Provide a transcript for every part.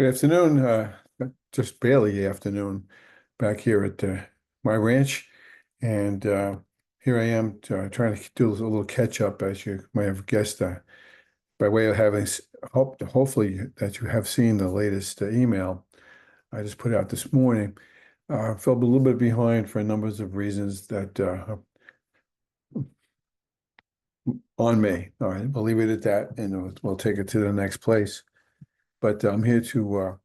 Good afternoon, just barely afternoon back here at my ranch. And here I am trying to do a little catch up, as you may have guessed, by way of having hopefully that you have seen the latest email I just put out this morning. Fell a little bit behind for a number of reasons that on me. All right, we'll leave it at that, and we'll take it to the next place. But I'm here to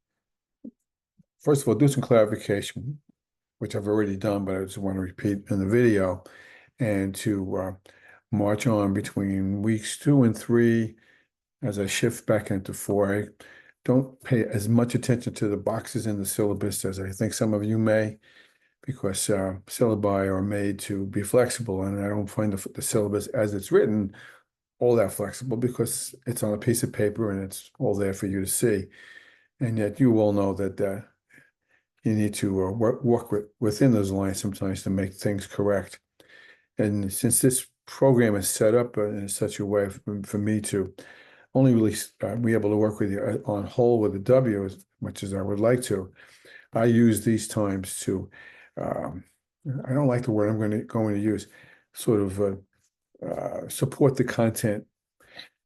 first of all, do some clarification, which I've already done, but I just want to repeat in the video, and to march on between weeks 2 and 3 as I shift back into 4. I don't pay as much attention to the boxes in the syllabus as I think some of you may, because syllabi are made to be flexible, and I don't find the syllabus as it's written all that flexible because it's on a piece of paper and it's all there for you to see. And yet you all know that you need to work within those lines sometimes to make things correct. And since this program is set up in such a way for me to only really be able to work with you on whole with the W as much as I would like to, I use these times to, I don't like the word I'm going to use, sort of support the content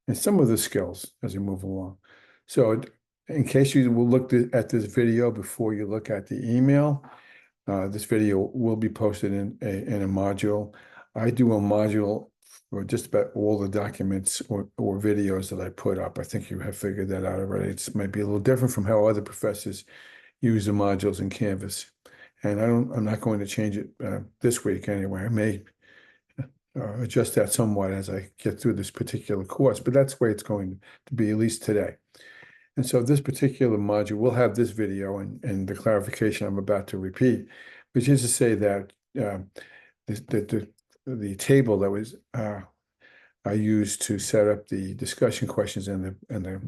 and some of the skills as we move along. So in case you will look at this video before you look at the email, this video will be posted in a module. I do a module for just about all the documents or videos that I put up. I think you have figured that out already. It might be a little different from how other professors use the modules in Canvas. And I'm not going to change it this week anyway. I may adjust that somewhat as I get through this particular course, but that's the way it's going to be, at least today. And so this particular module will have this video and the clarification I'm about to repeat, which is to say that the table that was I used to set up the discussion questions and the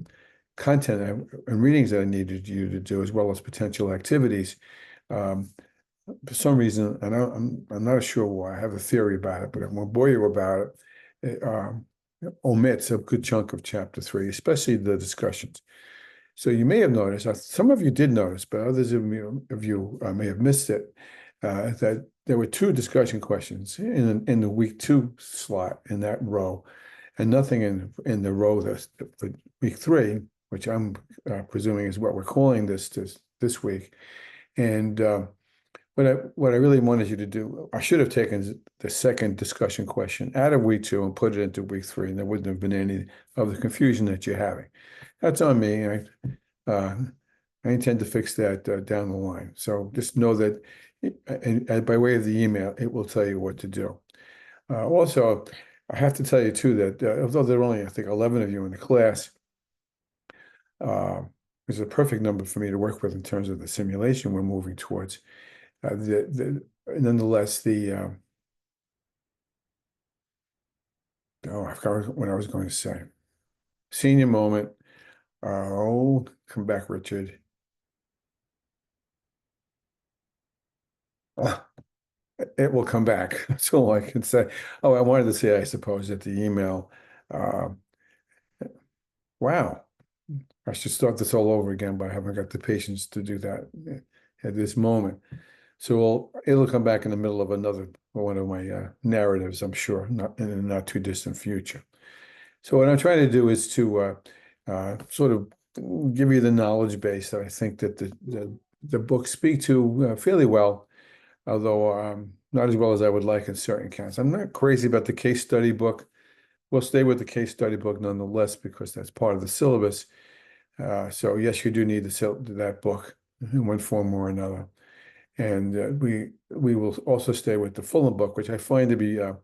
content and readings that I needed you to do, as well as potential activities. For some reason, and I'm not sure why, I have a theory about it, but I won't bore you about it. It omits a good chunk of chapter 3, especially the discussions. So you may have noticed, some of you did notice, but others of you may have missed it, that there were 2 discussion questions in the week 2 slot in that row, and nothing in the row for week 3, which I'm presuming is what we're calling this week. And what I really wanted you to do, I should have taken the second discussion question out of week 2 and put it into week 3, and there wouldn't have been any of the confusion that you're having. That's on me. I intend to fix that down the line. So just know that, and by way of the email, it will tell you what to do. Also, I have to tell you too that although there are only, I think, 11 of you in the class, it's a perfect number for me to work with in terms of the simulation we're moving towards. Nonetheless, I forgot what I was going to say. Senior moment. Come back, Richard. It will come back. That's all I can say. Oh, I wanted to say, I suppose, that the email. Wow, I should start this all over again, but I haven't got the patience to do that at this moment. So it'll come back in the middle of another one of my narratives, I'm sure, not in a not too distant future. So what I'm trying to do is to sort of give you the knowledge base that I think that the books speak to fairly well, although not as well as I would like in certain counts. I'm not crazy about the case study book. We'll stay with the case study book nonetheless, because that's part of the syllabus. So yes, you do need that book in one form or another. And we will also stay with the Fullan book, which I find to be a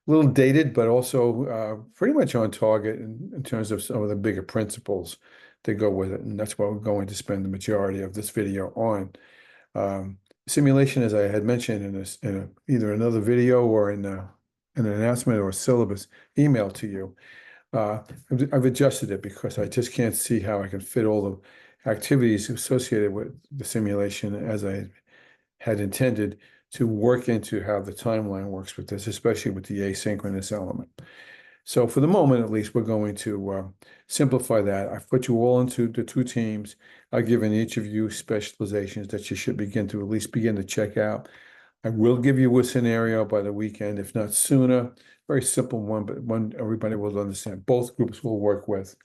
little dated, but also pretty much on target in terms of some of the bigger principles that go with it. And that's what we're going to spend the majority of this video on. Simulation, as I had mentioned in either another video or in an announcement or a syllabus email to you, I've adjusted it because I just can't see how I can fit all the activities associated with the simulation as I had intended to work into how the timeline works with this, especially with the asynchronous element. So for the moment, at least, we're going to simplify that. I've put you all into the two teams. I've given each of you specializations that you should begin to at least begin to check out. I will give you a scenario by the weekend, if not sooner. Very simple one, but one everybody will understand. Both groups will work with.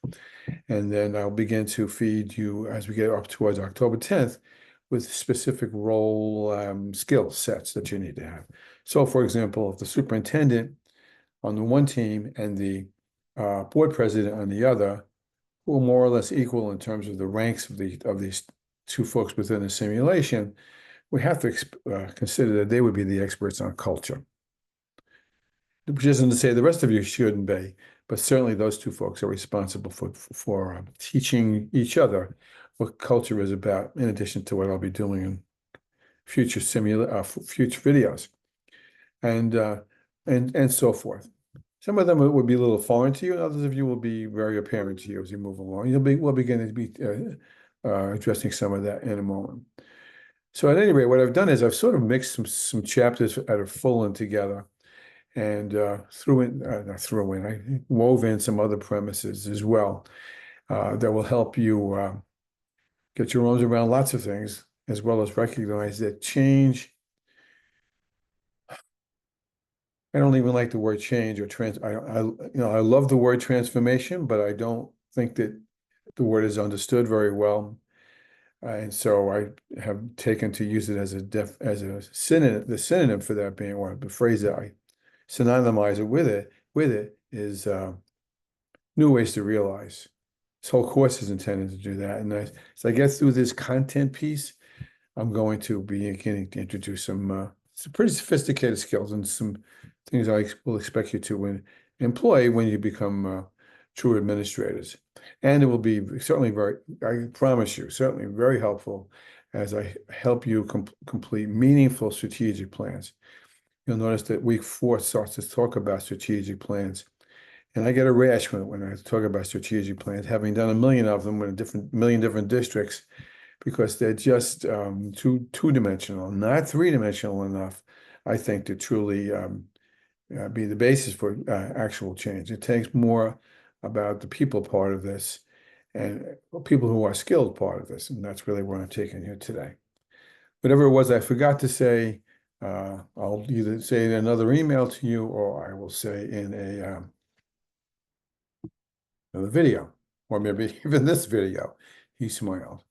And then I'll begin to feed you as we get up towards October 10th with specific role skill sets that you need to have. So, for example, if the superintendent on the one team and the board president on the other, who are more or less equal in terms of the ranks of these two folks within the simulation, we have to consider that they would be the experts on culture. Which isn't to say the rest of you shouldn't be, but certainly those two folks are responsible for teaching each other what culture is about, in addition to what I'll be doing in future future videos, and so forth. Some of them would be a little foreign to you, and others of you will be very apparent to you as you move along. We'll begin to be addressing some of that in a moment. So at any rate, what I've done is I've sort of mixed some chapters out of Fullan together, and I wove in some other premises as well that will help you get your arms around lots of things, as well as recognize that change. I don't even like the word change or I love the word transformation, but I don't think that the word is understood very well. And so I have taken to use it as a synonym, the synonym for that being, or the phrase that I synonymize it with it is new ways to realize. This whole course is intended to do that. And as I get through this content piece, I'm going to be beginning to introduce some pretty sophisticated skills and some things I will expect you to employ when you become true administrators. And it will be certainly I promise you, certainly very helpful as I help you complete meaningful strategic plans. You'll notice that week 4 starts to talk about strategic plans. And I get a rash when I talk about strategic plans, having done a million of them in a million different districts, because they're just two-dimensional, not 3-dimensional enough, I think, to truly be the basis for actual change. It takes more about the people part of this and people who are skilled part of this. And that's really what I'm taking here today. Whatever it was I forgot to say, I'll either say in another email to you, or I will say in another video, or maybe even this video. He smiled.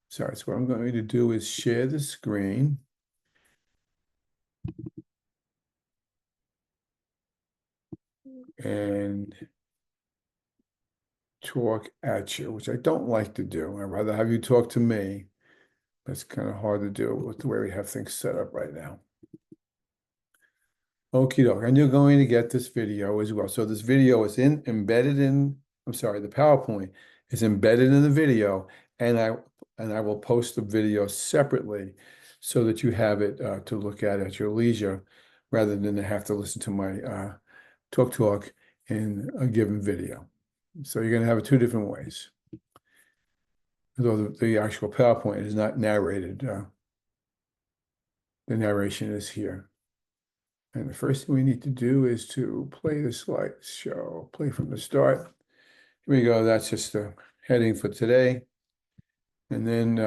Sorry, so what I'm going to do is share the screen. And talk at you, which I don't like to do. I'd rather have you talk to me. That's kind of hard to do with the way we have things set up right now. Okie doke, and you're going to get this video as well. So this video is embedded in, I'm sorry, the PowerPoint is embedded in the video, and I will post the video separately so that you have it to look at your leisure, rather than to have to listen to my talk in a given video. So you're going to have it 2 different ways. Although the actual PowerPoint is not narrated, the narration is here. And the first thing we need to do is to play the slideshow, play from the start. Here we go. That's just the heading for today. And then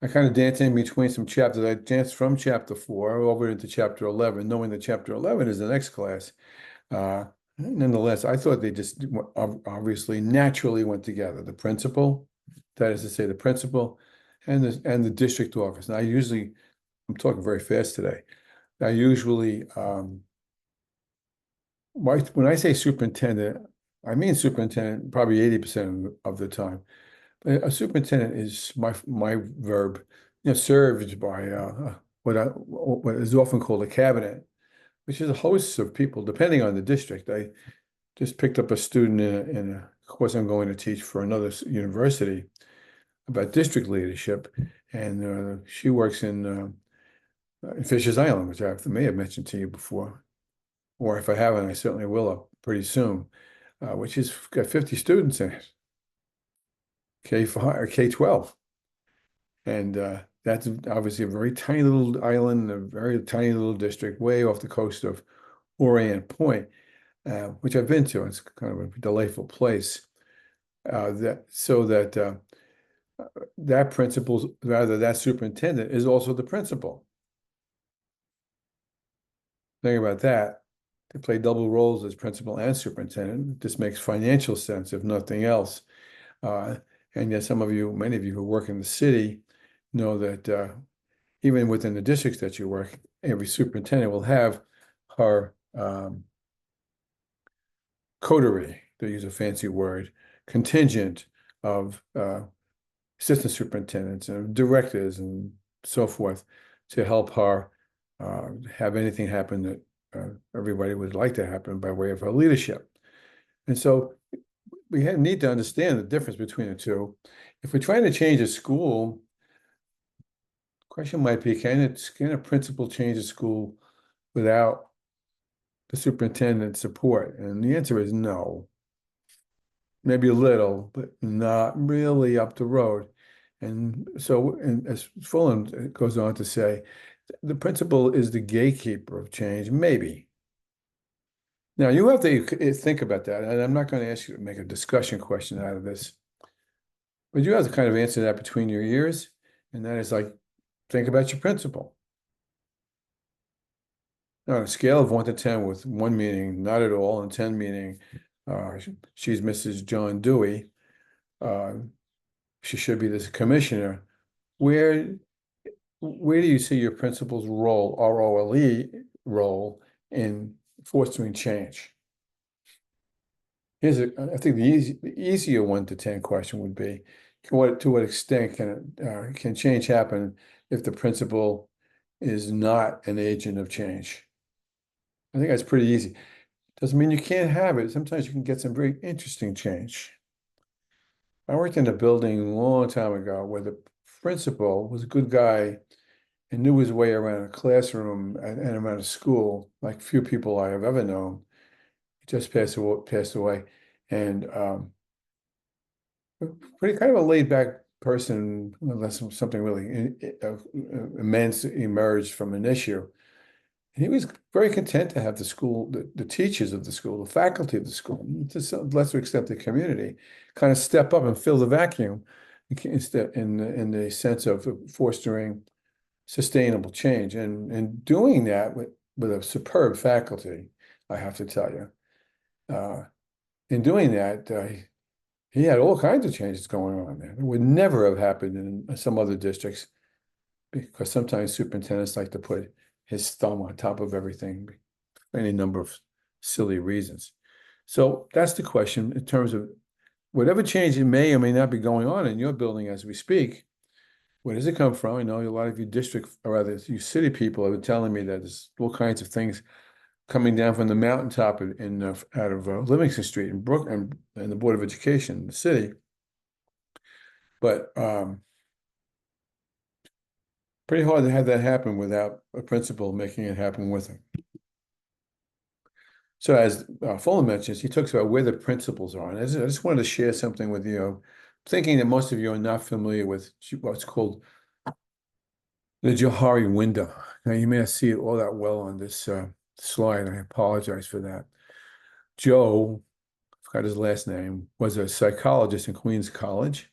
I kind of dance in between some chapters. I danced from chapter 4 over into chapter 11, knowing that chapter 11 is the next class. Nonetheless, I thought they just obviously naturally went together. The principal, that is to say, the principal and the district office. And I'm talking very fast today. I usually, when I say superintendent, I mean superintendent probably 80% of the time. But a superintendent is my verb, served by what is often called a cabinet, which is a host of people, depending on the district. I just picked up a student in a course I'm going to teach for another university about district leadership, and she works in Fisher's Island, which I may have mentioned to you before, or if I haven't, I certainly will pretty soon, which has got 50 students in it, K5 or K-12, and that's obviously a very tiny little island, a very tiny little district, way off the coast of Orient Point. which I've been to. It's kind of a delightful place. That principal, rather that superintendent, is also the principal. Think about that. They play double roles as principal and superintendent. This makes financial sense, if nothing else. Uh, and yet, many of you who work in the city, know that even within the districts that you work, every superintendent will have her coterie, to use a fancy word, contingent of assistant superintendents and directors and so forth to help her have anything happen that everybody would like to happen by way of her leadership. And so need to understand the difference between the two. If we're trying to change a school, the question might be, can a principal change a school without the superintendent's support? And the answer is no. Maybe a little, but not really up the road. And so, and as Fullan goes on to say, the principal is the gatekeeper of change, maybe. Now, you have to think about that, and I'm not going to ask you to make a discussion question out of this, but you have to kind of answer that between your ears, and that is like, think about your principal. Now, on a scale of 1 to 10, with 1 meaning not at all, and 10 meaning she's Mrs. John Dewey, she should be this commissioner. Where do you see your principal's role, ROLE role, in fostering change? I think the easier 1 to 10 question would be, to what extent can change happen if the principal is not an agent of change? I think that's pretty easy. Doesn't mean you can't have it. Sometimes you can get some very interesting change. I worked in a building a long time ago where the principal was a good guy and knew his way around a classroom and around a school like few people I have ever known. He just passed away. And pretty kind of a laid back person, unless something really immense emerged from an issue. And he was very content to have the school, the teachers of the school, the faculty of the school, to some lesser extent the community, kind of step up and fill the vacuum in the sense of fostering sustainable change, and doing that with a superb faculty, I have to tell you. In doing that, he had all kinds of changes going on there. It would never have happened in some other districts, because sometimes superintendents like to put his thumb on top of everything for any number of silly reasons. So that's the question in terms of whatever change it may or may not be going on in your building as we speak. Where does it come from? I know a lot of you you city people have been telling me that there's all kinds of things coming down from the mountaintop out of Livingston Street in Brooklyn and the Board of Education in the city. But pretty hard to have that happen without a principal making it happen with him. So as Fullan mentions, he talks about where the principles are. And I just wanted to share something with you, thinking that most of you are not familiar with what's called the Johari window. Now, you may not see it all that well on this slide. I apologize for that. Joe, I forgot his last name, was a psychologist in Queens College,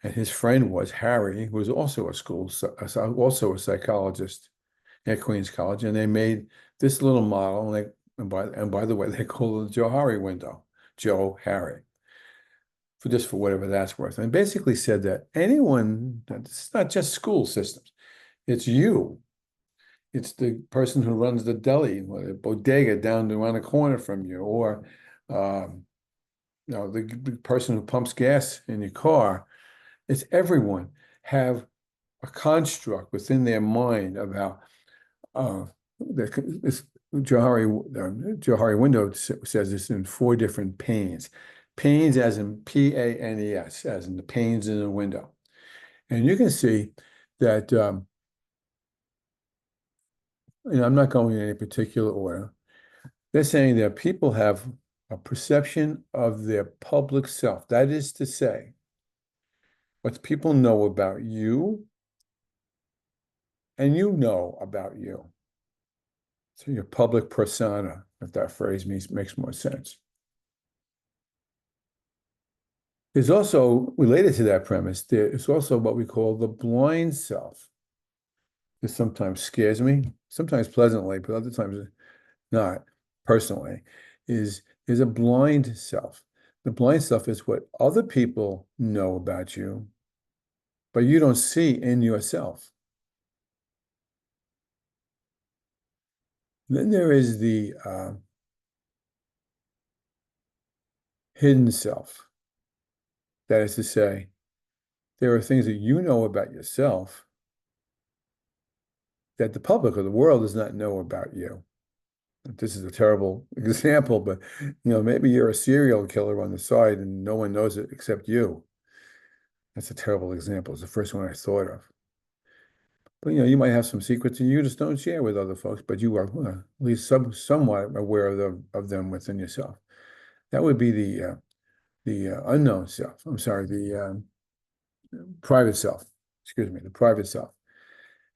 and his friend was Harry, who was also also a psychologist at Queens College, and they made this little model, and by the way, they call it the Johari window, Joe Harry, for whatever that's worth, and basically said that it's not just school systems, it's you. It's the person who runs the deli or the bodega down around the corner from you, or the person who pumps gas in your car. It's everyone have a construct within their mind about this Johari window says this in 4 different panes. Panes as in PANES, as in the panes in the window. And you can see that I'm not going in any particular order. They're saying that people have a perception of their public self. That is to say, what people know about you and you know about you. So your public persona, if that phrase makes more sense. There's also, related to that premise, there is also what we call the blind self. This sometimes scares me, sometimes pleasantly, but other times not personally, is a blind self. The blind self is what other people know about you, but you don't see in yourself. Then there is the hidden self. That is to say, there are things that you know about yourself that the public or the world does not know about you. This is a terrible example, but maybe you're a serial killer on the side and no one knows it except you. That's a terrible example. It's the first one I thought of. But you might have some secrets and you just don't share with other folks, but you are at least somewhat aware of them within yourself. That would be the unknown self. I'm sorry, the private self. Excuse me, the private self.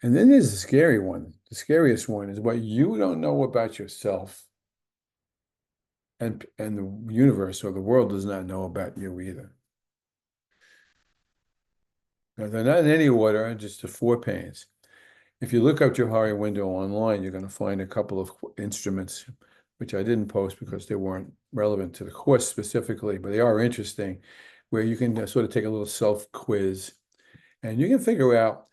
And then there's the scary one. The scariest one is what you don't know about yourself, and the universe or the world does not know about you either. Now, they're not in any order, just the four panes. If you look up Johari window online, you're going to find a couple of instruments, which I didn't post because they weren't relevant to the course specifically, but they are interesting, where you can sort of take a little self-quiz, and you can figure out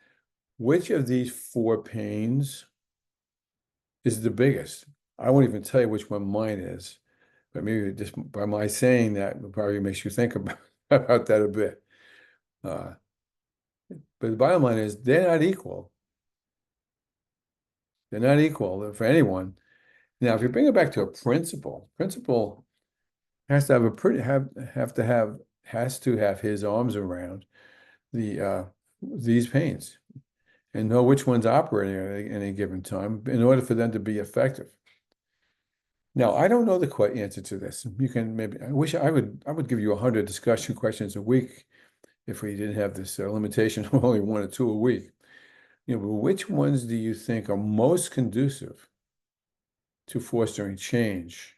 which of these four panes is the biggest. I won't even tell you which one mine is, but maybe just by my saying that, it probably makes you think about that a bit. But the bottom line is they're not equal. They're not equal for anyone. Now, if you bring it back to a principal has to have a pretty has to have his arms around these panes and know which one's operating at any given time in order for them to be effective. Now, I don't know the answer to this. You can maybe, I wish I would give you 100 discussion questions a week if we didn't have this limitation of only 1 or 2 a week. But which ones do you think are most conducive to fostering change?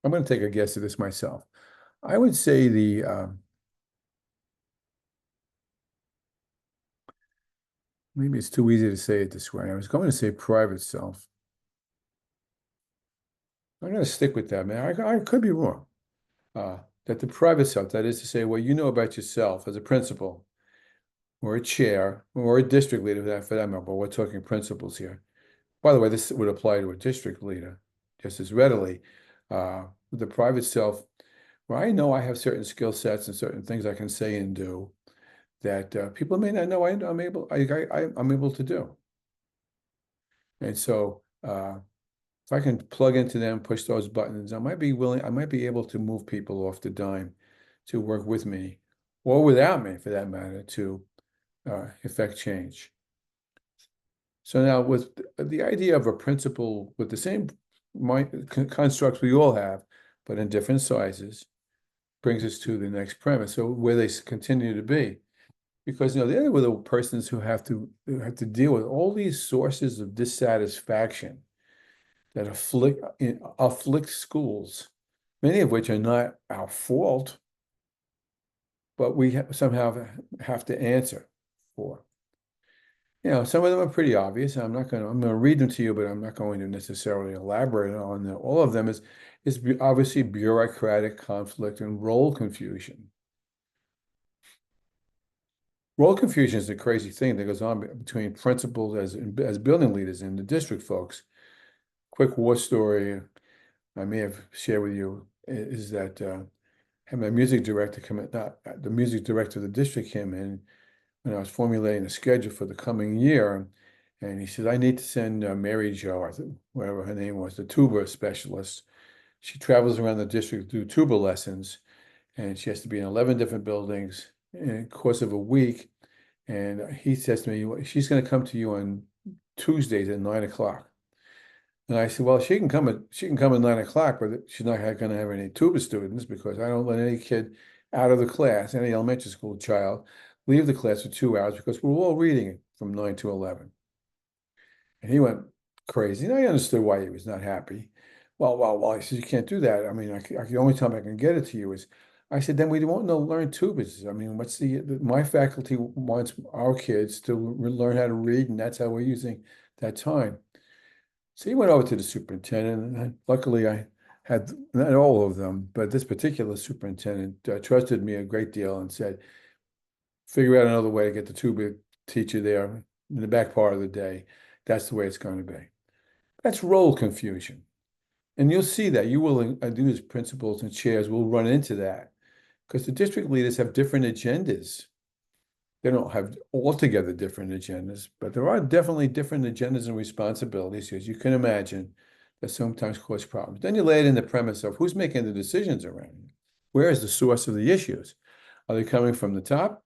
I'm going to take a guess at this myself. I would say maybe it's too easy to say it this way. I was going to say private self. I'm going to stick with that, man. I could be wrong. That the private self, that is to say, what you know about yourself as a principal or a chair or a district leader for that matter, but we're talking principals here. By the way, this would apply to a district leader just as readily. With the private self, where I know I have certain skill sets and certain things I can say and do that people may not know I'm able to do. And so if I can plug into them, push those buttons, I might be able to move people off the dime to work with me or without me for that matter to effect change. So now with the idea of a principle with the same constructs we all have, but in different sizes, brings us to the next premise. So where they continue to be, because they're the persons who have to deal with all these sources of dissatisfaction that afflict schools, many of which are not our fault, but we somehow have to answer for. Some of them are pretty obvious. I'm going to read them to you, but I'm not going to necessarily elaborate on them. All of them is obviously bureaucratic conflict and role confusion. Role confusion is a crazy thing that goes on between principals as building leaders and the district folks. Quick war story I may have shared with you is that I had my music director come in, not the music director of the district came in when I was formulating a schedule for the coming year. And he said, I need to send Mary Jo, or whatever her name was, the tuba specialist. She travels around the district to do tuba lessons, and she has to be in 11 different buildings in the course of a week. And he says to me, she's going to come to you on Tuesdays at 9 o'clock. And I said, well, she can come at 9 o'clock, but she's not going to have any tuba students because I don't let any kid out of the class, any elementary school child, leave the class for 2 hours because we're all reading from 9 to 11. And he went crazy. And I understood why he was not happy. Well, I said, you can't do that. I mean, the only time I can get it to you is, I said, then we won't know learn tubers. I mean, my faculty wants our kids to learn how to read, and that's how we're using that time. So he went over to the superintendent, and luckily I had, not all of them, but this particular superintendent trusted me a great deal and said, figure out another way to get the tuba teacher there in the back part of the day. That's the way it's going to be. That's role confusion. And you'll see that. You will, do as principals and chairs will run into that because the district leaders have different agendas. They don't have altogether different agendas, but there are definitely different agendas and responsibilities, as you can imagine, that sometimes cause problems. Then you lay it in the premise of who's making the decisions around you. Where is the source of the issues? Are they coming from the top?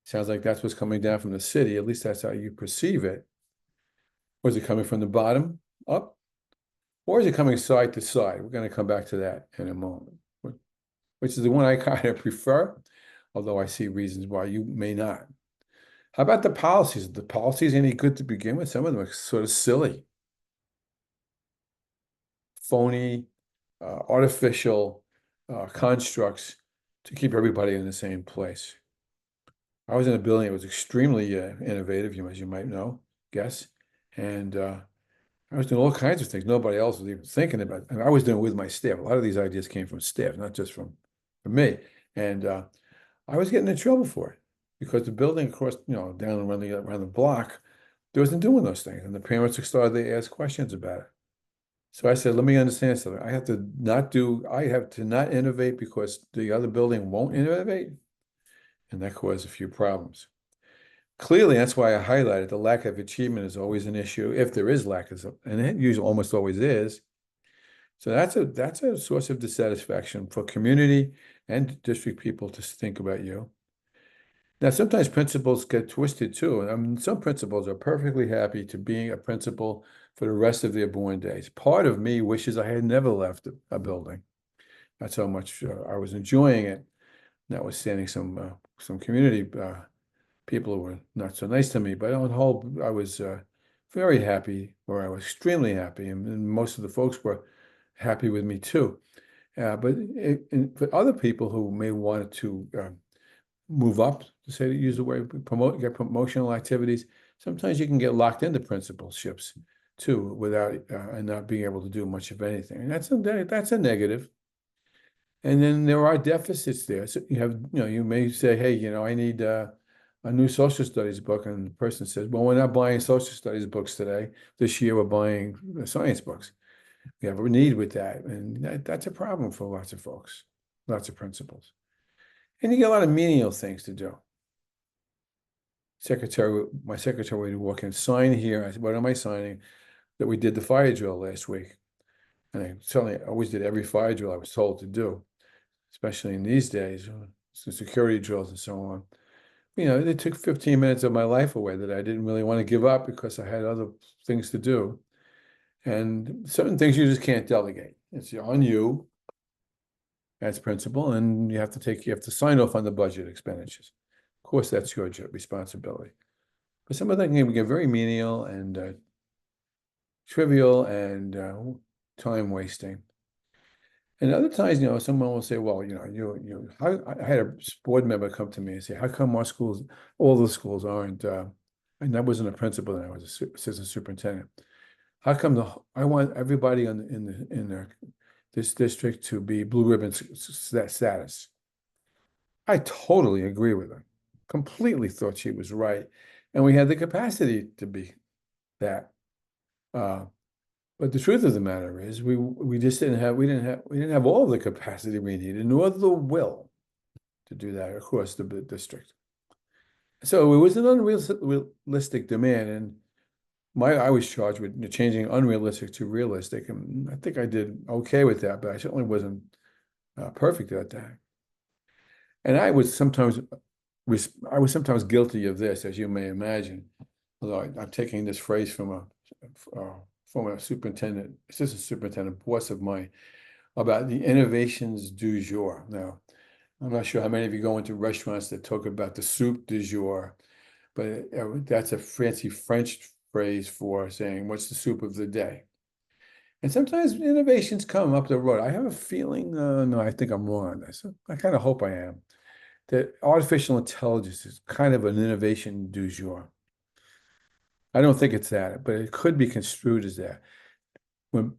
Sounds like that's what's coming down from the city. At least that's how you perceive it. Or is it coming from the bottom up? Or is it coming side to side? We're going to come back to that in a moment, which is the one I kind of prefer, although I see reasons why you may not. How about the policies? Are the policies any good to begin with? Some of them are sort of silly, phony, artificial constructs to keep everybody in the same place. I was in a building that was extremely innovative, as you might know, guess, and I was doing all kinds of things nobody else was even thinking about. And I was doing it with my staff. A lot of these ideas came from staff, not just from me. And I was getting in trouble for it because the building across, down around the block, there wasn't doing those things. And the parents started to ask questions about it. So I said, let me understand something. I have to not innovate because the other building won't innovate. And that caused a few problems. Clearly, that's why I highlighted the lack of achievement is always an issue, if there is lack of, and it usually almost always is. So that's a source of dissatisfaction for community and district people to think about you. Now, sometimes principals get twisted too. I mean, some principals are perfectly happy to being a principal for the rest of their born days. Part of me wishes I had never left a building. That's how much I was enjoying it, notwithstanding some community people who were not so nice to me. But on the whole, I was very happy, or I was extremely happy, and most of the folks were happy with me too. But for other people who may want to move up, to use the word, get promotional activities, sometimes you can get locked into principalships too without and not being able to do much of anything. And that's a negative. And then there are deficits there. So you may say, hey, I need a new social studies book, and the person says, well, we're not buying social studies books today. This year we're buying science books. We have a need with that, and that's a problem for lots of folks, lots of principals. And you get a lot of menial things to do. My secretary would walk in, sign here. I said, what am I signing? That we did the fire drill last week. And I certainly always did every fire drill I was told to do, especially in these days, security drills and so on. It took 15 minutes of my life away that I didn't really want to give up because I had other things to do. And certain things you just can't delegate. It's on you as principal, and you have to sign off on the budget expenditures. Of course, that's your responsibility. But some of them can get very menial and trivial and time wasting. And other times, someone will say, well, I had a board member come to me and say, how come all the schools aren't, and I wasn't a principal then, I was assistant superintendent. How come I want everybody in this district to be blue ribbon status? I totally agree with her. Completely thought she was right. And we had the capacity to be that. But the truth of the matter is we didn't have all the capacity we needed, nor the will to do that across the district. So it was an unrealistic demand, and I was charged with changing unrealistic to realistic, and I think I did okay with that, but I certainly wasn't perfect at that. And I was sometimes guilty of this, as you may imagine. Although I'm taking this phrase from a former assistant superintendent boss of mine, about the innovations du jour. Now, I'm not sure how many of you go into restaurants that talk about the soup du jour, but that's a fancy French phrase for saying, what's the soup of the day? And sometimes innovations come up the road. I have a feeling, no, I think I'm wrong on this. I kind of hope I am, that artificial intelligence is kind of an innovation du jour. I don't think it's that, but it could be construed as that. When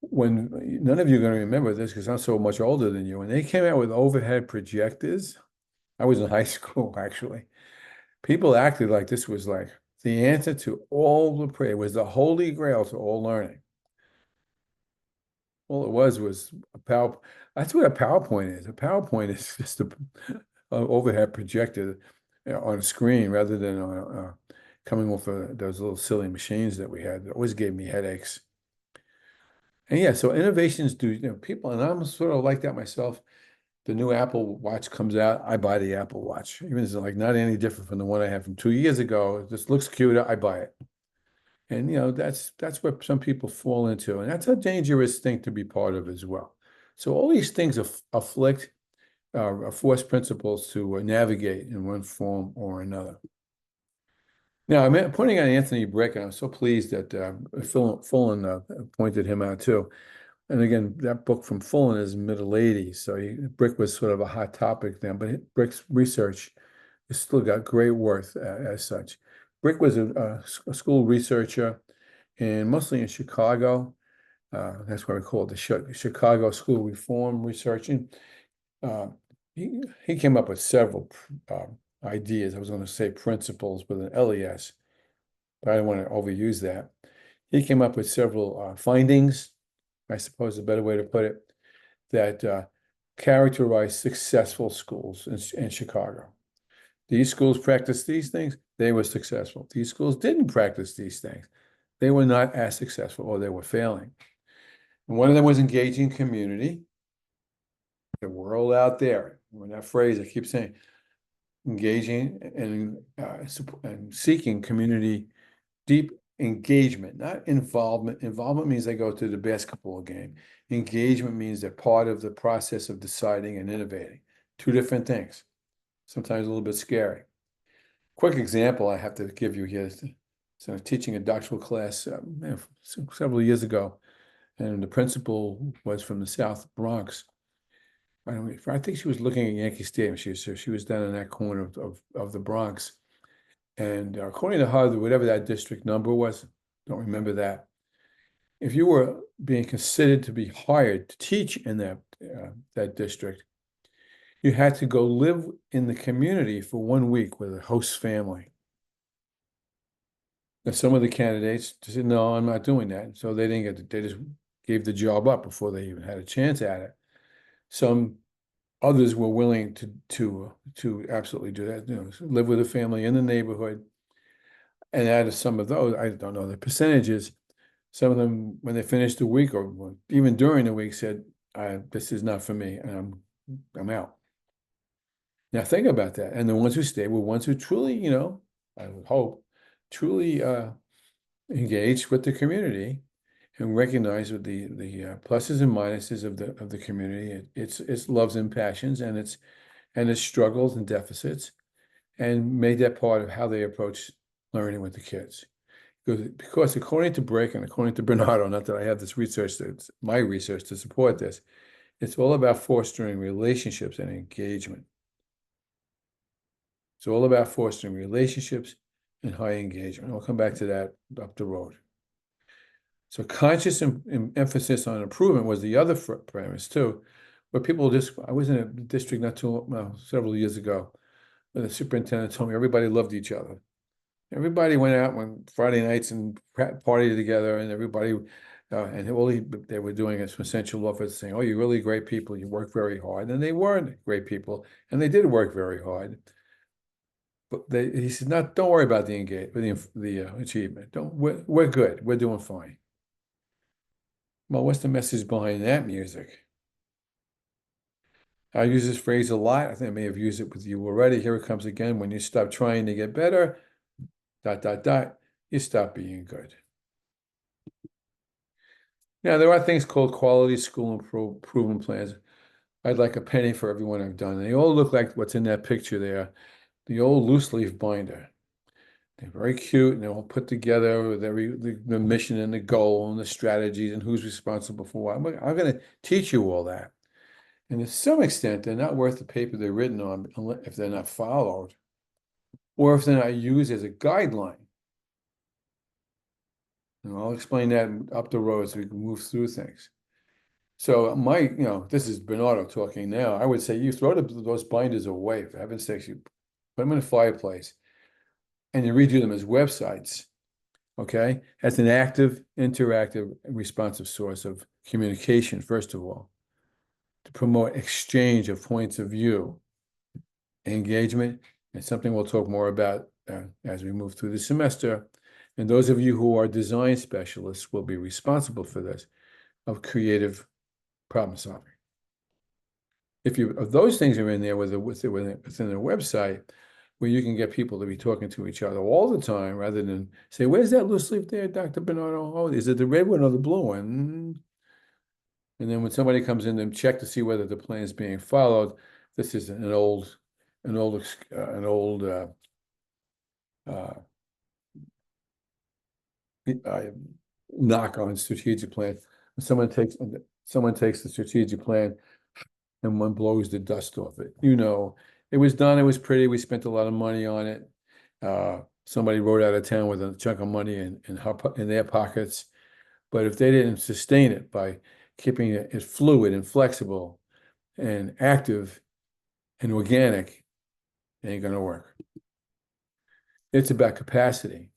when none of you are going to remember this because I'm so much older than you, when they came out with overhead projectors, I was in high school actually. People acted like this was like the answer to all the prayer, was the holy grail to all learning. All it was a power. That's what a PowerPoint is. A PowerPoint is just a overhead projector on a screen rather than coming off of those little silly machines that we had that always gave me headaches. And yeah, so innovations do, people, and I'm sort of like that myself. The new Apple Watch comes out, I buy the Apple Watch. Even if it's like not any different from the one I had from 2 years ago. It just looks cute, I buy it. And that's what some people fall into. And that's a dangerous thing to be part of as well. So all these things afflict force principles to navigate in one form or another. Now, I'm pointing out Anthony Brick, and I'm so pleased that Fullan pointed him out too. And again, that book from Fullan is middle 80s. So Brick was sort of a hot topic then, but Brick's research has still got great worth as such. Brick was a school researcher and mostly in Chicago. That's why we call it the Chicago School Reform Researching. Uh, he came up with several ideas. I was going to say principles with an LES, but I don't want to overuse that. He came up with several findings, I suppose is a better way to put it, that characterize successful schools in Chicago. These schools practiced these things, they were successful. These schools didn't practice these things. They were not as successful or they were failing. And one of them was engaging community, the world out there. When that phrase I keep saying, engaging and seeking community deep engagement, not involvement. Involvement means they go to the basketball game. Engagement means they're part of the process of deciding and innovating. Two different things, sometimes a little bit scary. Quick example I have to give you here. So I'm teaching a doctoral class several years ago, and the principal was from the South Bronx. I think she was looking at Yankee Stadium. She was down in that corner of the Bronx. And according to her, whatever that district number was, don't remember that. If you were being considered to be hired to teach in that district, you had to go live in the community for 1 week with a host family. Now, some of the candidates said, "No, I'm not doing that." So they didn't get. They just gave the job up before they even had a chance at it. Some others were willing to absolutely do that. Live with a family in the neighborhood. And out of some of those, I don't know the percentages. Some of them, when they finished the week or even during the week, said, "This is not for me, and I'm out." Now think about that. And the ones who stayed were ones who truly, I would hope, truly engaged with the community and recognized with the pluses and minuses of the community, its loves and passions, and its struggles and deficits, and made that part of how they approach learning with the kids. Because according to Brick and according to Bernardo, not that I have this research, that's my research to support this, it's all about fostering relationships and engagement. It's all about fostering relationships and high engagement. I'll come back to that up the road. So conscious emphasis on improvement was the other premise too, where people I was in a district several years ago, where the superintendent told me everybody loved each other. Everybody went out on Friday nights and partied together, and everybody, and all they were doing is from central office saying, "Oh, you're really great people. You work very hard," and they weren't great people, and they did work very hard. But he said, "No, don't worry about the engagement, the achievement. Don't. We're good. We're doing fine." Well, what's the message behind that music? I use this phrase a lot. I think I may have used it with you already. Here it comes again. When you stop trying to get better, ... you stop being good. Now, there are things called quality school improvement plans. I'd like a penny for everyone I've done. They all look like what's in that picture there, the old loose leaf binder. They're very cute and they're all put together with the mission and the goal and the strategies and who's responsible for what. I'm going to teach you all that. And to some extent, they're not worth the paper they're written on if they're not followed or if they're not used as a guideline. And I'll explain that up the road so we can move through things. So this is Bernardo talking now. I would say you throw those binders away, for heaven's sakes, you put them in a fireplace and you redo them as websites, okay? As an active, interactive, responsive source of communication, first of all, to promote exchange of points of view, engagement, and something we'll talk more about as we move through the semester. And those of you who are design specialists will be responsible for this, of creative problem solving. If those things are in there within a website, where you can get people to be talking to each other all the time, rather than say, "Where's that loose leaf there, Dr. Bernardo? Oh, is it the red one or the blue one?" And then when somebody comes in and check to see whether the plan is being followed, this is an old uh, knock on strategic plan. Someone takes the strategic plan and one blows the dust off it. It was done, it was pretty, we spent a lot of money on it. Somebody rode out of town with a chunk of money in their pockets. But if they didn't sustain it by keeping it fluid and flexible and active and organic, it ain't gonna work. It's about capacity.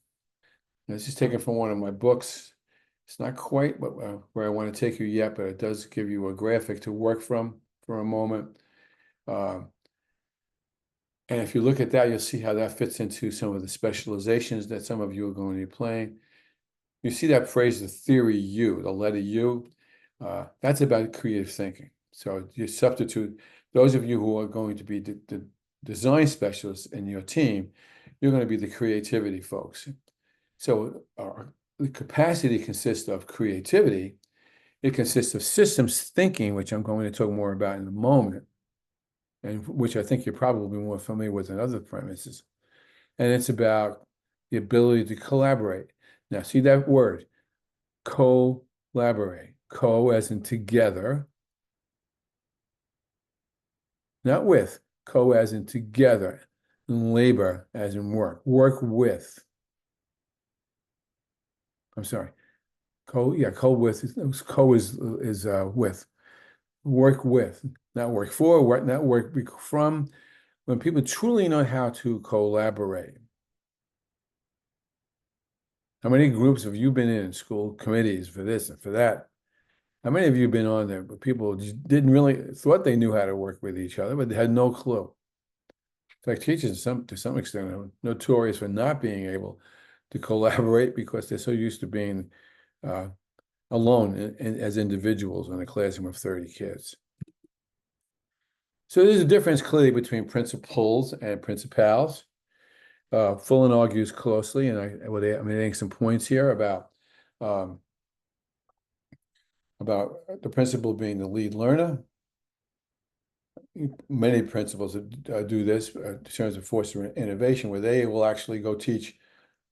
This is taken from one of my books. It's not quite where I want to take you yet, but it does give you a graphic to work from for a moment. And if you look at that, you'll see how that fits into some of the specializations that some of you are going to be playing. You see that phrase, the theory U, the letter U, that's about creative thinking. So you substitute, those of you who are going to be the design specialists in your team, you're going to be the creativity folks. So the capacity consists of creativity. It consists of systems thinking, which I'm going to talk more about in a moment, and which I think you're probably more familiar with than other premises. And it's about the ability to collaborate. Now, see that word, collaborate. Co as in together, not with. Co as in together. And labor as in work. Work with. I'm sorry. Co with. Co is with. Work with, not work for, not work from. When people truly know how to collaborate. How many groups have you been in school committees for this and for that? How many of you have been on there, but people just didn't really thought they knew how to work with each other, but they had no clue. In fact, teachers to some extent are notorious for not being able to collaborate because they're so used to being alone as individuals in a classroom of 30 kids. So there's a difference clearly between principals and principals. Fullan argues closely, and I'm adding some points here about the principal being the lead learner. Many principals do this in terms of fostering innovation, where they will actually go teach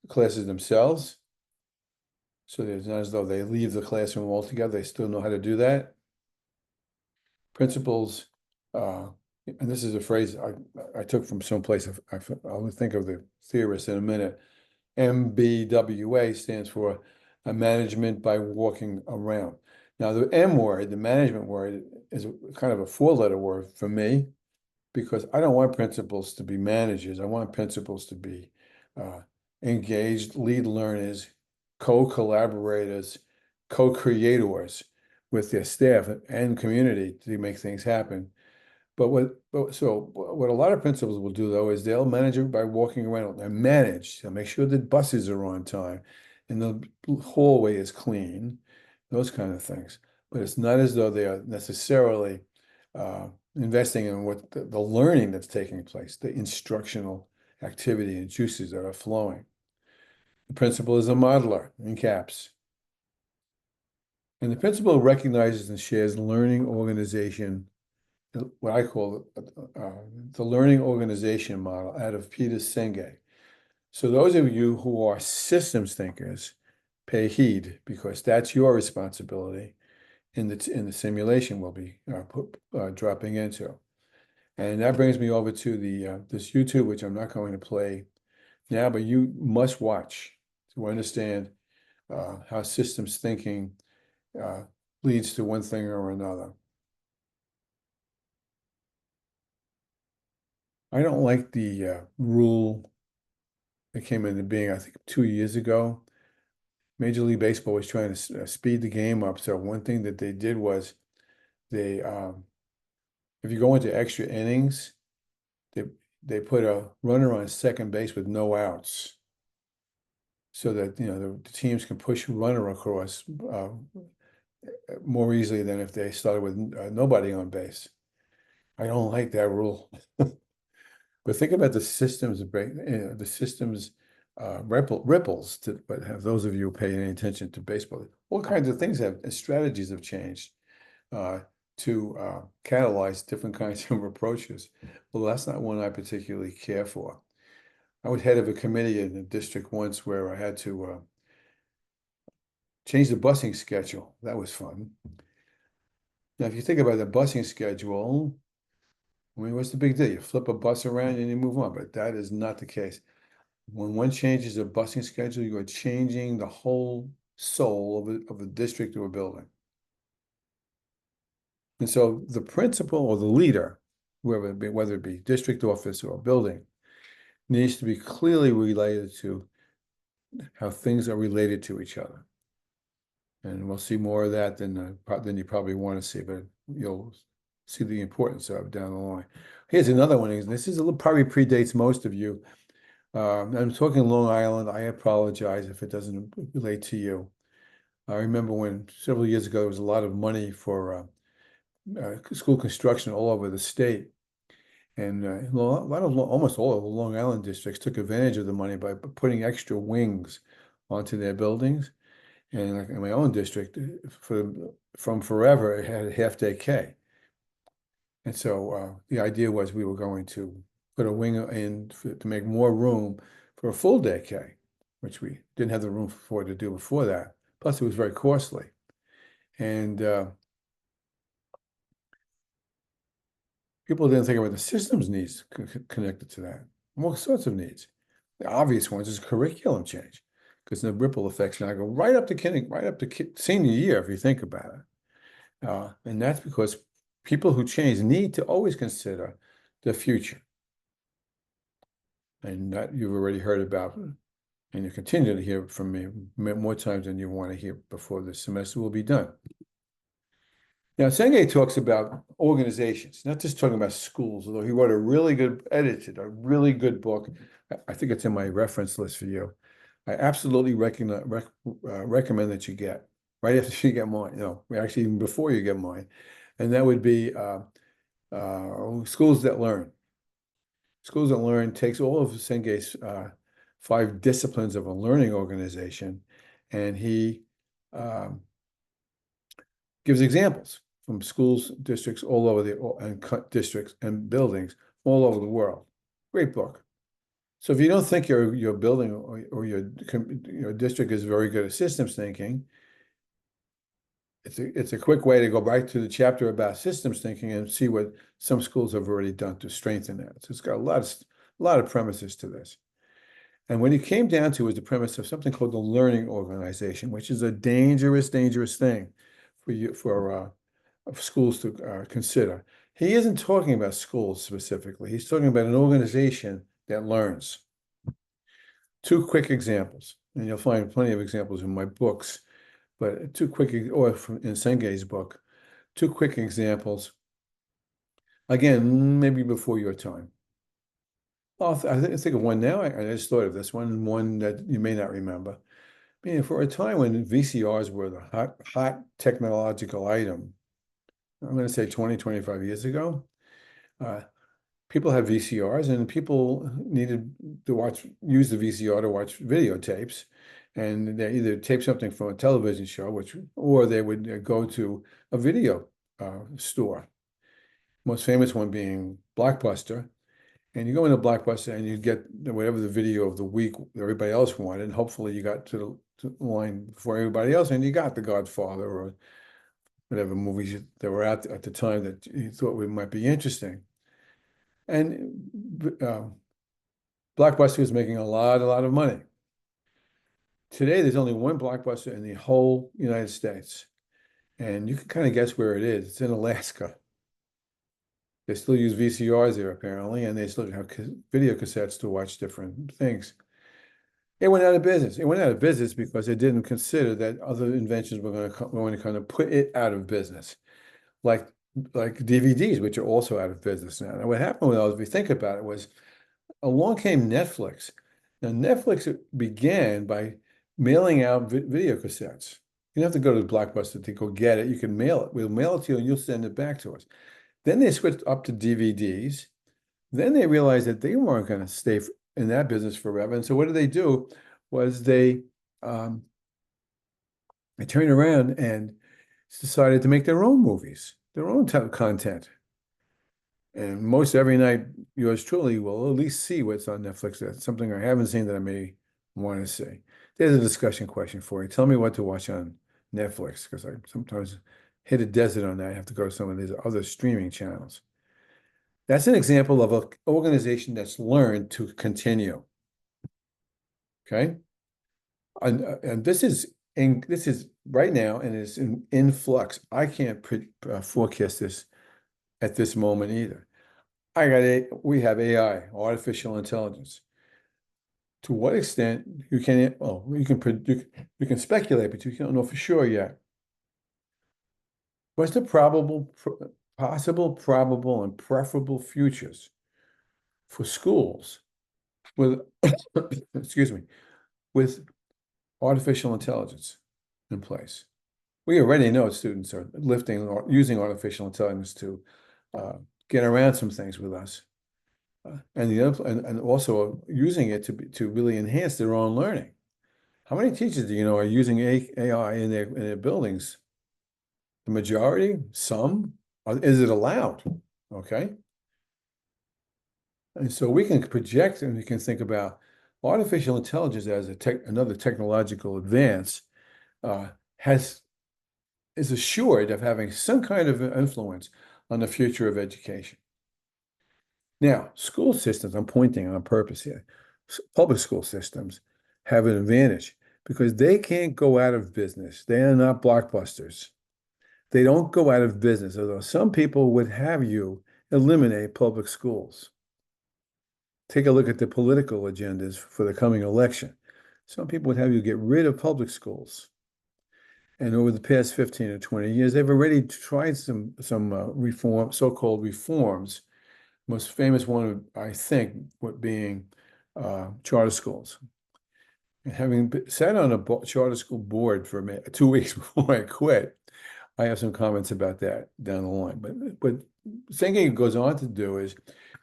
classes themselves. So it's not as though they leave the classroom altogether; they still know how to do that. Principals, and this is a phrase I took from someplace. I'll think of the theorist in a minute. MBWA stands for a management by walking around. Now, the M word, the management word, is kind of a four-letter word for me because I don't want principals to be managers. I want principals to be engaged, lead learners, co-collaborators, co-creators with their staff and community to make things happen. But what a lot of principals will do though is they'll manage it by walking around and manage. They'll make sure that buses are on time and the hallway is clean, those kind of things. But it's not as though they are necessarily investing in what the learning that's taking place, the instructional activity and juices that are flowing. The principal is a modeler, in caps. And the principal recognizes and shares learning organization, what I call the learning organization model out of Peter Senge. So those of you who are systems thinkers, pay heed because that's your responsibility in the simulation we'll be dropping into. And that brings me over to the this YouTube, which I'm not going to play now, but you must watch to understand how systems thinking uh, leads to one thing or another. I don't like the rule that came into being, I think, 2 years ago. Major League Baseball was trying to speed the game up. So one thing that they did was they, if you go into extra innings, they they put a runner on second base with no outs, so that the teams can push a runner across more easily than if they started with nobody on base. I don't like that rule. But think about the systems, the systems ripples. But have those of you who pay any attention to baseball, all kinds of things strategies have changed uh, to catalyze different kinds of approaches. Well, that's not one I particularly care for. I was head of a committee in the district once where I had to change the busing schedule. That was fun. Now, if you think about the busing schedule, I mean, what's the big deal? You flip a bus around and you move on, but that is not the case. When one changes a busing schedule, you are changing the whole soul of a district or a building. And so the principal or the leader, whether it be district office or a building, needs to be clearly related to how things are related to each other. And we'll see more of that than you probably want to see, but you'll see the importance of down the line. Here's another one. This is a little probably predates most of you. I'm talking Long Island. I apologize if it doesn't relate to you. I remember when several years ago there was a lot of money for school construction all over the state, and almost all of the Long Island districts took advantage of the money by putting extra wings onto their buildings. And like in my own district, from forever, it had a half-day K. And so the idea was we were going to put a wing in to make more room for a full day K, which we didn't have the room for to do before that. Plus, it was very costly. And people didn't think about the systems needs connected to that. All sorts of needs. The obvious ones is curriculum change, because the ripple effects now go right up to senior year if you think about it. And that's because people who change need to always consider the future. And that you've already heard about, and you continue to hear from me more times than you want to hear before the semester will be done. Now, Senge talks about organizations, not just talking about schools, although he wrote a really good book. I think it's in my reference list for you. I absolutely recommend that you get right after you get mine, actually even before you get mine. And that would be Schools That Learn. Schools That Learn takes all of Senge's 5 disciplines of a learning organization, and he gives examples from schools, districts all over districts and buildings all over the world. Great book. So if you don't think your building or your district is very good at systems thinking, it's a quick way to go back to the chapter about systems thinking and see what some schools have already done to strengthen that. So it's got a lot of premises to this. And what he came down to was the premise of something called the learning organization, which is a dangerous thing for schools to consider. He isn't talking about schools specifically. He's talking about an organization that learns. 2 quick examples, and you'll find plenty of examples in my books, but 2 quick, or in Senge's book, 2 quick examples. Again, maybe before your time. Well, I think of one now. I just thought of this one that you may not remember. I mean, for a time when VCRs were the hot technological item, I'm going to say 20, 25 years ago, people had VCRs and people needed to use the VCR to watch videotapes. And they either tape something from a television show, or they would go to a video store. Most famous one being Blockbuster. And you go into Blockbuster and you get whatever the video of the week everybody else wanted, and hopefully you got to the line before everybody else, and you got The Godfather or whatever movies that were out at the time that you thought might be interesting. And Blockbuster was making a lot of money. Today, there's only one Blockbuster in the whole United States, and you can kind of guess where it is. It's in Alaska. They still use VCRs there apparently, and they still have video cassettes to watch different things. It went out of business. It went out of business because they didn't consider that other inventions were going to kind of put it out of business, like DVDs, which are also out of business now. Now, what happened with those, if you think about it, was along came Netflix. Now, Netflix began by mailing out video cassettes. You don't have to go to Blockbuster to go get it. You can mail it. We'll mail it to you and you'll send it back to us. Then they switched up to DVDs. Then they realized that they weren't going to stay in that business forever. And so what did they do was they turned around and decided to make their own movies, their own type of content. And most every night, yours truly will at least see what's on Netflix. That's something I haven't seen that I may want to see. There's a discussion question for you. Tell me what to watch on Netflix, because I sometimes hit a desert on that. I have to go to some of these other streaming channels. That's an example of an organization that's learned to continue. Okay. And this is right now and is in flux. I can't forecast this at this moment either. We have AI, artificial intelligence. To what extent you can, you can speculate, but you don't know for sure yet. What's the possible, probable, and preferable futures for schools with, excuse me, with artificial intelligence in place? We already know students are lifting or using artificial intelligence to get around some things with us, and also using it to really enhance their own learning. How many teachers do you know are using AI in their buildings? The majority, some. Is it allowed? Okay. And so we can project and we can think about artificial intelligence as another technological advance is assured of having some kind of influence on the future of education. Now, school systems, I'm pointing on purpose here, public school systems have an advantage because they can't go out of business. They are not blockbusters. They don't go out of business, although some people would have you eliminate public schools. Take a look at the political agendas for the coming election. Some people would have you get rid of public schools. And over the past 15 or 20 years, they've already tried some so-called reforms. Most famous one, I think, being charter schools. And having sat on a charter school board for 2 weeks before I quit, I have some comments about that down the line. But thinking it goes on to do is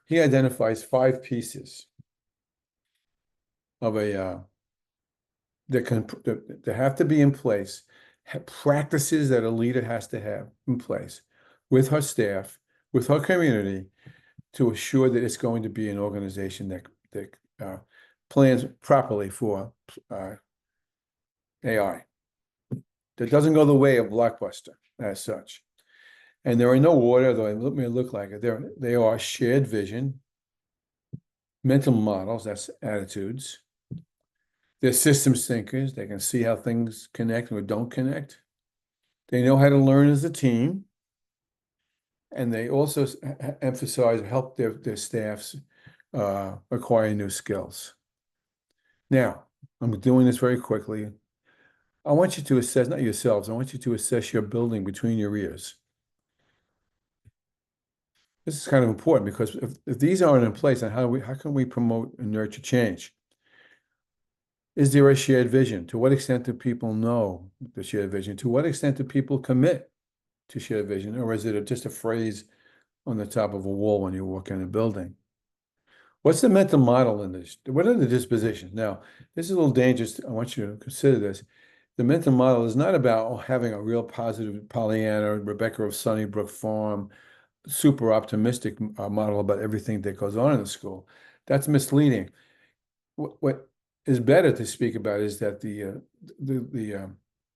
he identifies 5 pieces of that have to be in place, practices that a leader has to have in place with her staff, with her community, to assure that it's going to be an organization that plans properly for AI. That doesn't go the way of Blockbuster as such. And there are no order, though it may look like it. They are shared vision, mental models, that's attitudes. They're systems thinkers. They can see how things connect or don't connect. They know how to learn as a team. And they also help their staffs acquire new skills. Now, I'm doing this very quickly. I want you to assess, not yourselves, I want you to assess your building between your ears. This is kind of important because if these aren't in place, then how can we promote and nurture change? Is there a shared vision? To what extent do people know the shared vision? To what extent do people commit to shared vision? Or is it just a phrase on the top of a wall when you walk in a building? What's the mental model in this? What are the dispositions? Now, this is a little dangerous. I want you to consider this. The mental model is not about having a real positive Pollyanna, Rebecca of Sunnybrook Farm, super optimistic model about everything that goes on in the school. That's misleading. What is better to speak about is that the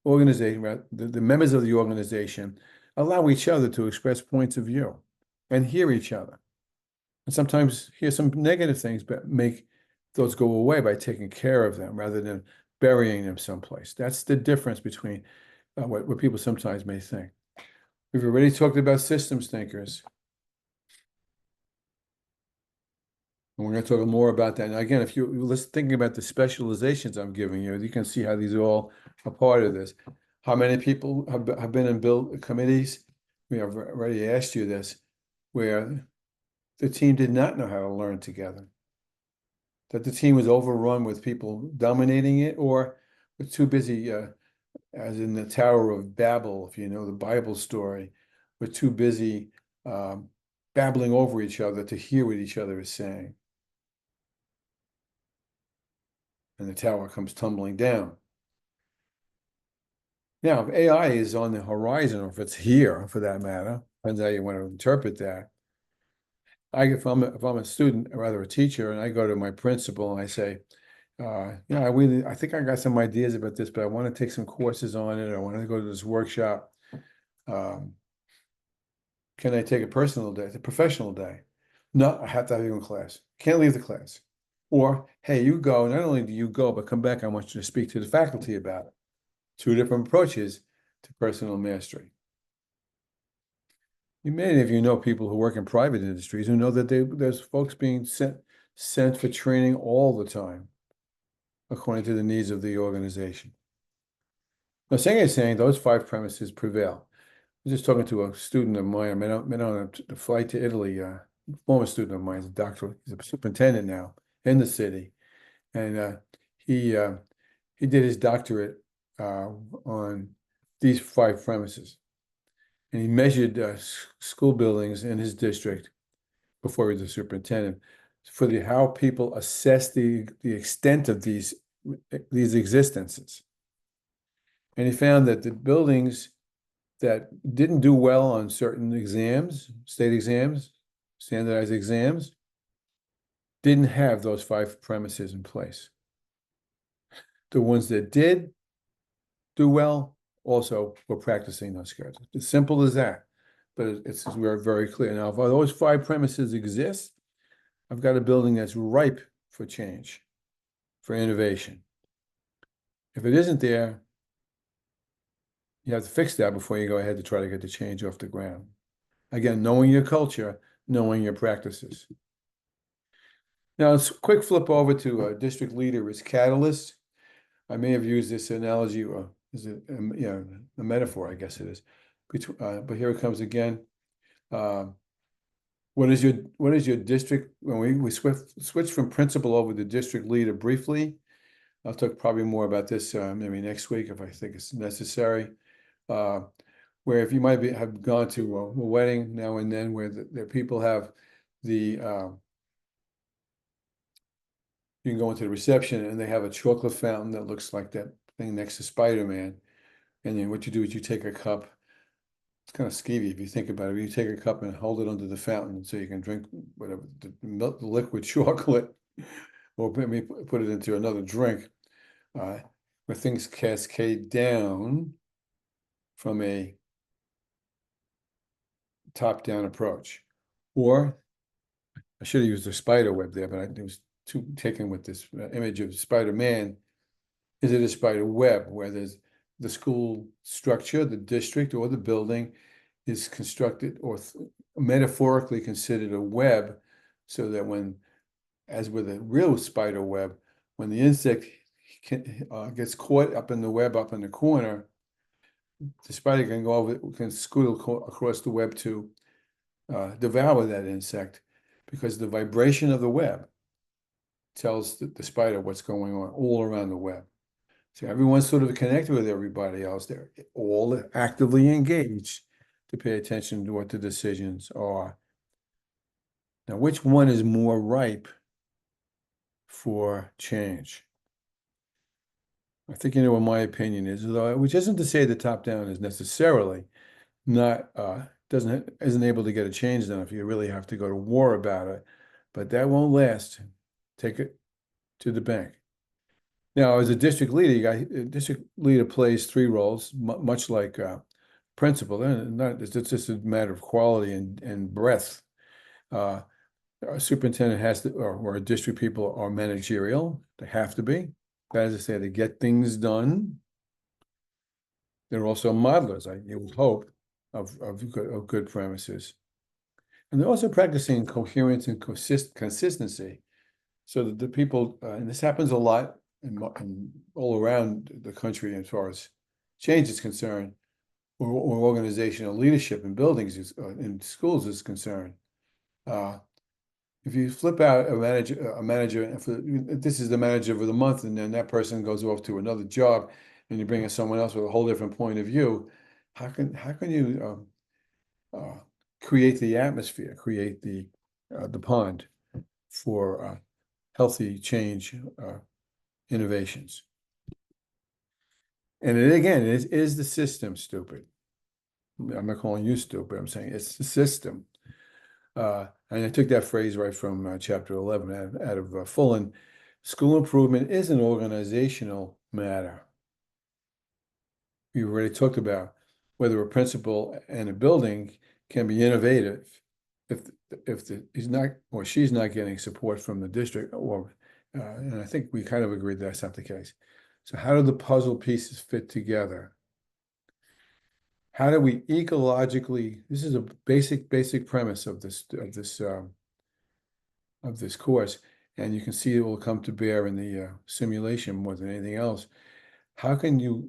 organization, right, the members of the organization allow each other to express points of view and hear each other. And sometimes hear some negative things, but make those go away by taking care of them rather than burying them someplace. That's the difference between what people sometimes may think. We've already talked about systems thinkers. And we're going to talk more about that. And again, if you're thinking about the specializations I'm giving you, you can see how these are all a part of this. How many people have been in build committees? We have already asked you this, where the team did not know how to learn together. That the team was overrun with people dominating it, or was too busy, as in the Tower of Babel, if you know the Bible story, were too busy babbling over each other to hear what each other is saying. And the tower comes tumbling down. Now, if AI is on the horizon, or if it's here for that matter, depends how you want to interpret that. If I'm a student, or rather a teacher, and I go to my principal and I say, yeah, I think I got some ideas about this, but I want to take some courses on it. I want to go to this workshop. Um, can I take a personal day, a professional day? No, I have to have you in class. Can't leave the class. Or, hey, you go. Not only do you go, but come back. I want you to speak to the faculty about it. Two different approaches to personal mastery. Many of you know people who work in private industries who know that there's folks being sent for training all the time, according to the needs of the organization. Now, saying those five premises prevail. I was just talking to a student of mine. I met on a flight to Italy. Former student of mine, he's a doctor. He's a superintendent now in the city, and he did his doctorate on these five premises, and he measured school buildings in his district before he was a superintendent for how people assess the extent of these existences, and he found that the buildings that didn't do well on certain exams, state exams, standardized exams, didn't have those five premises in place. The ones that did do well also were practicing those skills. As simple as that, but it's very clear. Now, if those five premises exist, I've got a building that's ripe for change, for innovation. If it isn't there, you have to fix that before you go ahead to try to get the change off the ground. Again, knowing your culture, knowing your practices. Now, let's quick flip over to district leader as catalyst. I may have used this analogy, or is it, a metaphor, I guess it is. But here it comes again. What is your district, when we switch from principal over to district leader briefly? I'll talk probably more about this maybe next week if I think it's necessary. Where if you might have gone to a wedding now and then where the people have the you can go into the reception and they have a chocolate fountain that looks like that thing next to Spider-Man. And then what you do is you take a cup. It's kind of skeevy if you think about it. You take a cup and hold it under the fountain so you can drink whatever, the liquid chocolate, or maybe put it into another drink, where things cascade down from a top-down approach. Or I should have used the spider web there, but it was too taken with this image of Spider-Man. Is it a spider web where there's the school structure, the district, or the building is constructed or metaphorically considered a web, so that as with a real spider web, when the insect gets caught up in the web up in the corner, the spider can scoot across the web to devour that insect, because the vibration of the web tells the spider what's going on all around the web. So everyone's sort of connected with everybody else. They're all actively engaged to pay attention to what the decisions are. Now, which one is more ripe for change? I think you know what my opinion is, though, which isn't to say the top-down is necessarily not isn't able to get a change done if you really have to go to war about it. But that won't last. Take it to the bank. Now, as a district leader, a district leader plays three roles, much like principal. And it's just a matter of quality and breadth. A superintendent has to, or district people are managerial. They have to be. That is to say, to get things done. They're also modelers, you would hope, of good premises. And they're also practicing coherence and consistency. So that the people, and this happens a lot all around the country as far as change is concerned, or organizational leadership in buildings in schools is concerned. If you flip out a manager, if this is the manager of the month, and then that person goes off to another job, and you bring in someone else with a whole different point of view, how can you create the atmosphere, create the pond for healthy change innovations? And again, is the system stupid? I'm not calling you stupid. I'm saying it's the system. And I took that phrase right from chapter 11 out of Fullan. School improvement is an organizational matter. We've already talked about whether a principal and a building can be innovative if he's not or she's not getting support from the district, and I think we kind of agreed that's not the case. So how do the puzzle pieces fit together? How do we ecologically? This is a basic premise of this course, and you can see it will come to bear in the simulation more than anything else. How can you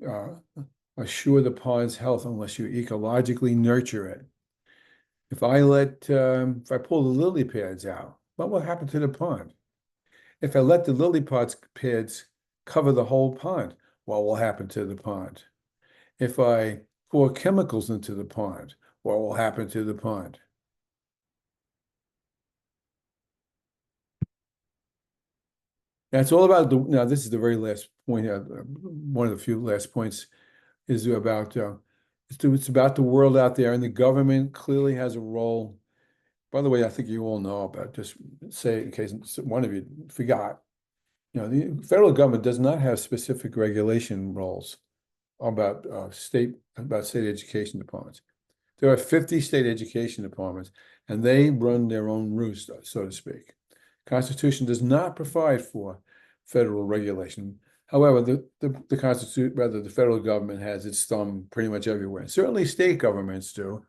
assure the pond's health unless you ecologically nurture it? If I pull the lily pads out, what will happen to the pond? If I let the lily pads cover the whole pond, what will happen to the pond? If I pour chemicals into the pond, what will happen to the pond? That's all about now this is the very last point, one of the few last points is about, it's about the world out there, and the government clearly has a role. By the way, I think you all know about, just say in case one of you forgot, the federal government does not have specific regulation roles about state education departments. There are 50 state education departments, and they run their own roost, so to speak. Constitution does not provide for federal regulation. However, the federal government has its thumb pretty much everywhere. Certainly state governments do,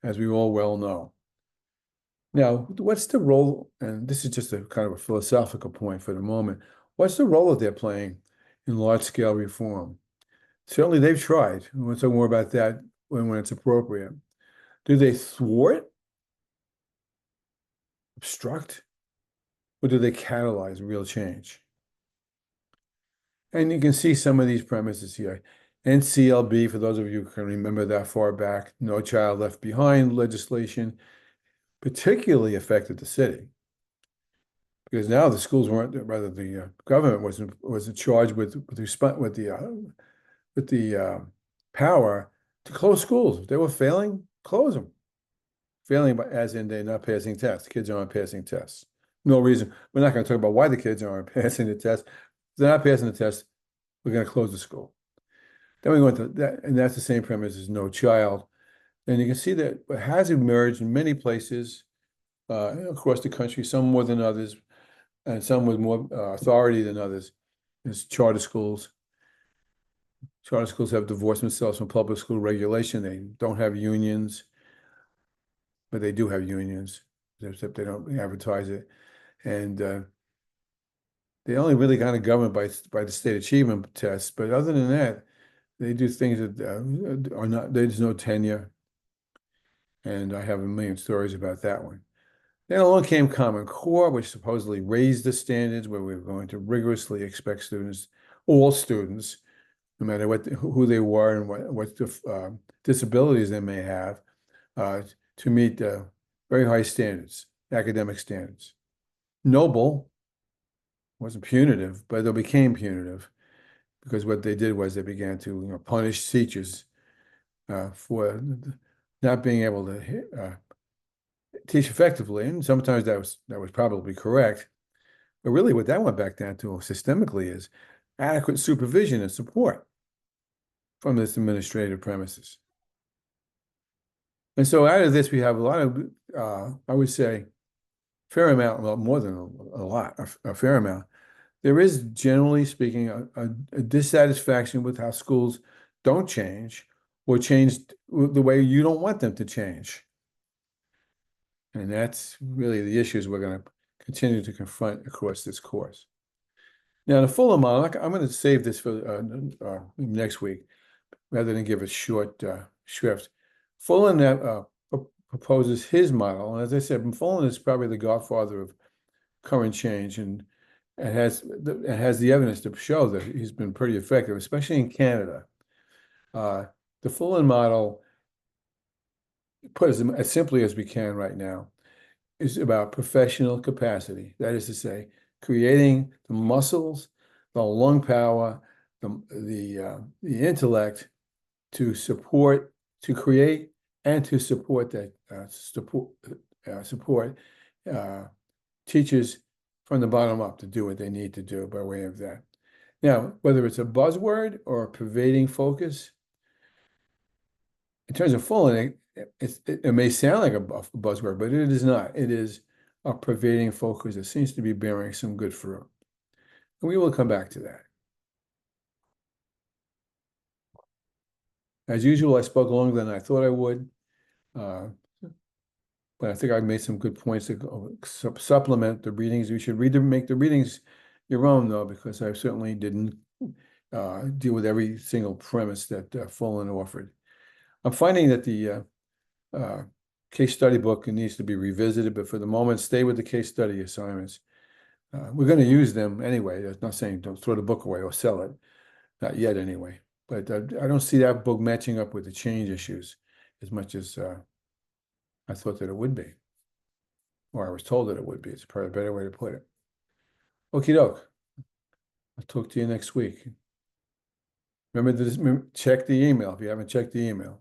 as we all well know. Now, what's the role, and this is just a kind of a philosophical point for the moment, what's the role that they're playing in large-scale reform? Certainly they've tried. We'll talk more about that when it's appropriate. Do they thwart, obstruct, or do they catalyze real change? And you can see some of these premises here. NCLB, for those of you who can remember that far back, No Child Left Behind legislation, particularly affected the city. Because now the schools weren't, rather the government wasn't charged with the power to close schools. If they were failing, close them. Failing as in they're not passing tests. Kids aren't passing tests. No reason. We're not going to talk about why the kids aren't passing the test. If they're not passing the test, we're going to close the school. Then we go into that, and that's the same premise as No Child. And you can see that it has emerged in many places across the country, some more than others, and some with more authority than others, is charter schools. Charter schools have divorced themselves from public school regulation. They don't have unions, but they do have unions, except they don't advertise it. And they only really kind of governed by the state achievement test. But other than that, they do things that are not, there's no tenure. And I have a million stories about that one. Then along came Common Core, which supposedly raised the standards, where we were going to rigorously expect students, all students, no matter who they were and what disabilities they may have, to meet very high standards, academic standards. Noble wasn't punitive, but they became punitive because what they did was they began to punish teachers for not being able to teach effectively, and sometimes that was probably correct. But really, what that went back down to systemically is adequate supervision and support from this administrative premises. And so out of this, we have a lot of, I would say, fair amount, well, more than a lot, a fair amount. There is, generally speaking, a dissatisfaction with how schools don't change or change the way you don't want them to change. And that's really the issues we're going to continue to confront across this course. Now, the Fullan model, I'm going to save this for next week rather than give a short shrift. Fullan proposes his model, and as I said, Fullan is probably the godfather of current change, and it has the evidence to show that he's been pretty effective, especially in Canada. The Fullan model, put as simply as we can right now, is about professional capacity. That is to say, creating the muscles, the lung power, the intellect to support, to create, and to support that support teachers from the bottom up to do what they need to do by way of that. Now, whether it's a buzzword or a pervading focus, in terms of Fullan, it may sound like a buzzword, but it is not. It is a pervading focus that seems to be bearing some good fruit. And we will come back to that. As usual, I spoke longer than I thought I would, but I think I made some good points to supplement the readings. You should make the readings your own, though, because I certainly didn't deal with every single premise that Fullan offered. I'm finding that the case study book needs to be revisited, but for the moment, stay with the case study assignments. We're going to use them anyway. That's not saying don't throw the book away or sell it. Not yet, anyway. But I don't see that book matching up with the change issues as much as I thought that it would be, or I was told that it would be. It's probably a better way to put it. Okie doke. I'll talk to you next week. Remember to check the email if you haven't checked the email.